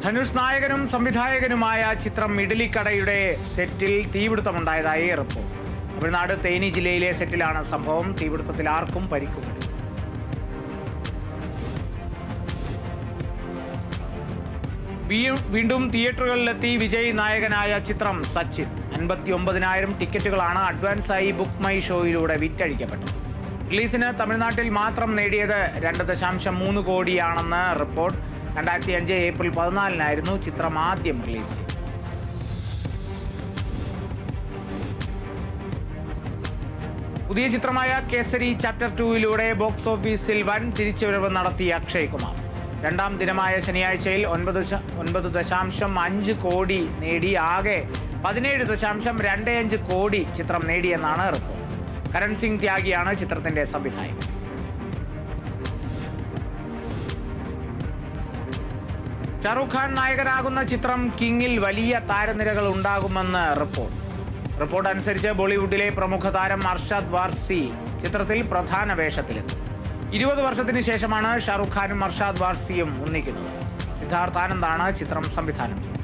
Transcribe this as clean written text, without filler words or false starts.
ധനുഷ് നായകനും സംവിധായകനുമായ ചിത്രം ഇഡലിക്കടയുടെ സെറ്റിൽ തീപിടുത്തമുണ്ടായതായി റിപ്പോർട്ട്. തമിഴ്നാട് തേനി ജില്ലയിലെ സെറ്റിലാണ് സംഭവം. തീപിടുത്തത്തിൽ ആർക്കും പരിക്കുണ്ട്. വീണ്ടും തിയേറ്ററുകളിലെത്തി വിജയ് നായകനായ ചിത്രം സച്ചിൻ. 59,000 ടിക്കറ്റുകളാണ് അഡ്വാൻസായി ബുക്ക് മൈ ഷോയിലൂടെ വിറ്റഴിക്കപ്പെട്ടത്. റിലീസിന് തമിഴ്നാട്ടിൽ മാത്രം നേടിയത് 2.3 കോടിയാണെന്ന് റിപ്പോർട്ട്. 2005 ഏപ്രിൽ 14 ചിത്രം ആദ്യം റിലീസ് ചെയ്തത്. പുതിയ ചിത്രമായ കേസരി ചാപ്റ്റർ 2 ബോക്സ് ഓഫീസിൽ വൻ തിരിച്ചുവരവ് നടത്തിയ അക്ഷയ് കുമാർ. രണ്ടാം ദിനമായ ശനിയാഴ്ചയിൽ 9.5 കോടി നേടി ആകെ 17.25 കോടി ചിത്രം നേടിയെന്നാണ് റിപ്പോർട്ട്. കരൺ സിംഗ് ത്യാഗിയാണ് ചിത്രത്തിന്റെ സംവിധായകൻ. ഷാറൂഖ് ഖാൻ നായകനാകുന്ന ചിത്രം കിങ്ങിൽ വലിയ താരനിരകൾ ഉണ്ടാകുമെന്ന് റിപ്പോർട്ട് അനുസരിച്ച് ബോളിവുഡിലെ പ്രമുഖ താരം അർഷാദ് വാർസി ചിത്രത്തിൽ പ്രധാന വേഷത്തിലെത്തും. 20 വർഷത്തിന് ശേഷമാണ് ഷാറൂഖ് ഖാനും അർഷാദ് വാർസിയും ഒന്നിക്കുന്നത്. സിദ്ധാർത്ഥ് ആനന്ദാണ് ചിത്രം സംവിധാനം ചെയ്യുന്നത്.